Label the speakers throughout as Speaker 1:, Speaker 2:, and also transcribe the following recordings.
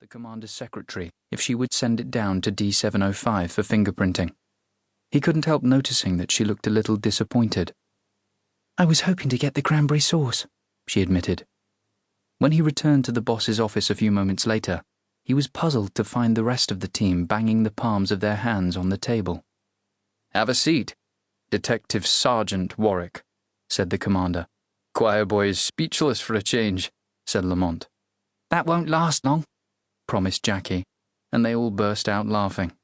Speaker 1: the commander's secretary if she would send it down to D705 for fingerprinting. He couldn't help noticing that she looked a little disappointed. "I was hoping to get the cranberry sauce," she admitted. When he returned to the boss's office a few moments later, he was puzzled to find the rest of the team banging the palms of their hands on the table. "Have a seat, Detective Sergeant Warwick," said the commander. "Choir boy is speechless for a change," said Lamont. "That won't last long," promised Jackie, and they all burst out laughing.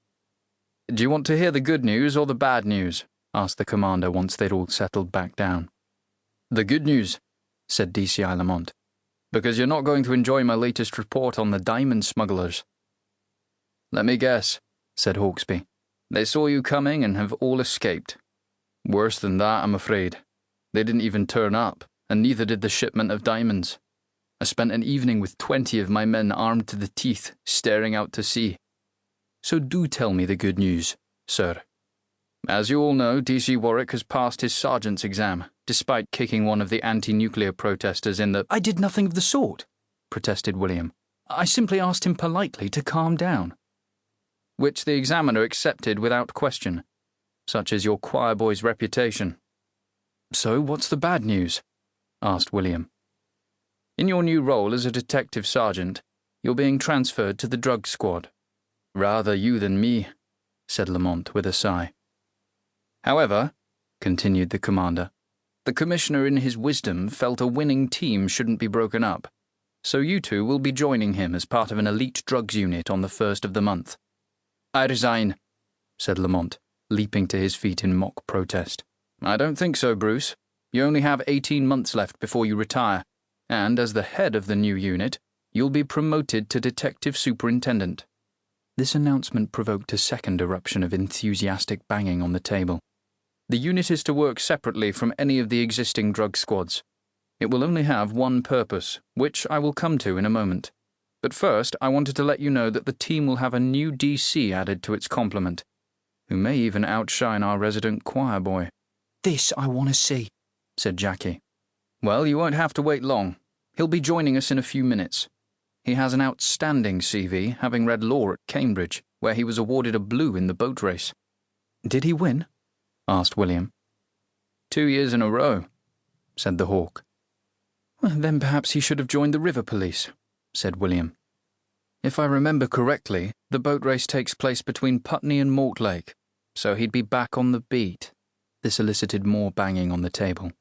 Speaker 1: "Do you want to hear the good news or the bad news?" asked the commander once they'd all settled back down. "The good news," said DCI Lamont, "because you're not going to enjoy my latest report on the diamond smugglers." "Let me guess," said Hawksby. "They saw you coming and have all escaped. Worse than that, I'm afraid. They didn't even turn up, and neither did the shipment of diamonds. I spent an evening with 20 of my men armed to the teeth, staring out to sea. So do tell me the good news, sir. As you all know, DC Warwick has passed his sergeant's exam, despite kicking one of the anti-nuclear protesters in the— "I did nothing of the sort," protested William. "I simply asked him politely to calm down." "Which the examiner accepted without question. Such is your choir boy's reputation." "So what's the bad news?" asked William. "In your new role as a detective sergeant, you're being transferred to the drug squad." "Rather you than me," said Lamont with a sigh. "However," continued the commander, "the commissioner in his wisdom felt a winning team shouldn't be broken up, so you two will be joining him as part of an elite drugs unit on the 1st of the month." "I resign," said Lamont, leaping to his feet in mock protest. "I don't think so, Bruce. You only have 18 months left before you retire, and as the head of the new unit, you'll be promoted to detective superintendent." This announcement provoked a second eruption of enthusiastic banging on the table. "The unit is to work separately from any of the existing drug squads. It will only have one purpose, which I will come to in a moment. But first, I wanted to let you know that the team will have a new DC added to its complement, who may even outshine our resident choir boy." "This I want to see," said Jackie. "Well, you won't have to wait long. He'll be joining us in a few minutes. He has an outstanding CV, having read law at Cambridge, where he was awarded a blue in the boat race." "Did he win?" asked William. 2 years in a row," said the Hawk. "Well, then perhaps he should have joined the river police," said William. "If I remember correctly, the boat race takes place between Putney and Mortlake, so he'd be back on the beat." This elicited more banging on the table.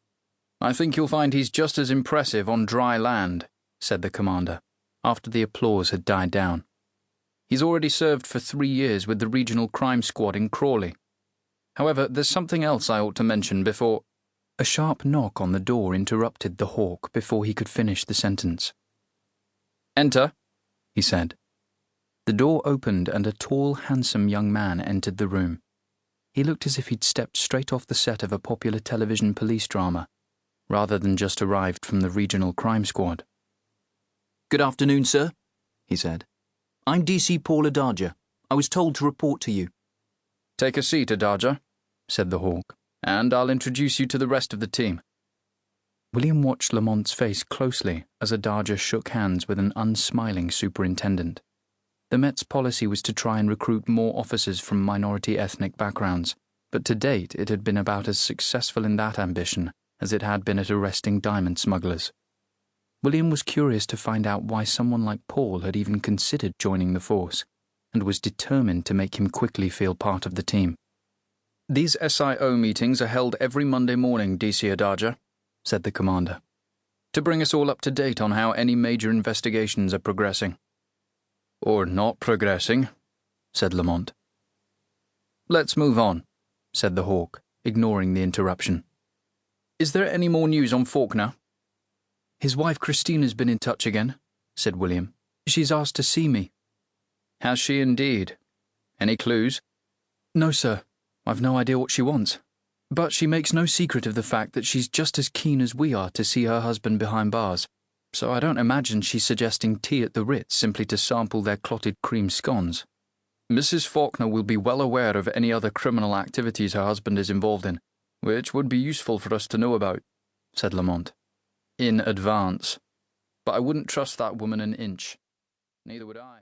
Speaker 1: "I think you'll find he's just as impressive on dry land," said the commander, after the applause had died down. "He's already served for 3 years with the regional crime squad in Crawley. However, there's something else I ought to mention before—" A sharp knock on the door interrupted the Hawk before he could finish the sentence. "Enter," he said. The door opened and a tall, handsome young man entered the room. He looked as if he'd stepped straight off the set of a popular television police drama, rather than just arrived from the regional crime squad.
Speaker 2: "Good afternoon, sir," he said. "I'm DC Paul Adaja. I was told to report to you."
Speaker 1: "Take a seat, Adaja," said the Hawk, "and I'll introduce you to the rest of the team." William watched Lamont's face closely as Adaja shook hands with an unsmiling superintendent. The Met's policy was to try and recruit more officers from minority ethnic backgrounds, but to date it had been about as successful in that ambition as it had been at arresting diamond smugglers. William was curious to find out why someone like Paul had even considered joining the force, and was determined to make him quickly feel part of the team. "These SIO meetings are held every Monday morning, DC Adaja," said the commander, "to bring us all up to date on how any major investigations are progressing." "Or not progressing," said Lamont. "Let's move on," said the Hawk, ignoring the interruption. "Is there any more news on Faulkner?" "His wife Christina's been in touch again," said William. "She's asked to see me." "Has she indeed? Any clues?" "No, sir. I've no idea what she wants. But she makes no secret of the fact that she's just as keen as we are to see her husband behind bars. So I don't imagine she's suggesting tea at the Ritz simply to sample their clotted cream scones." "Mrs. Faulkner will be well aware of any other criminal activities her husband is involved in, which would be useful for us to know about," said Lamont. "In advance. But I wouldn't trust that woman an inch. Neither would I."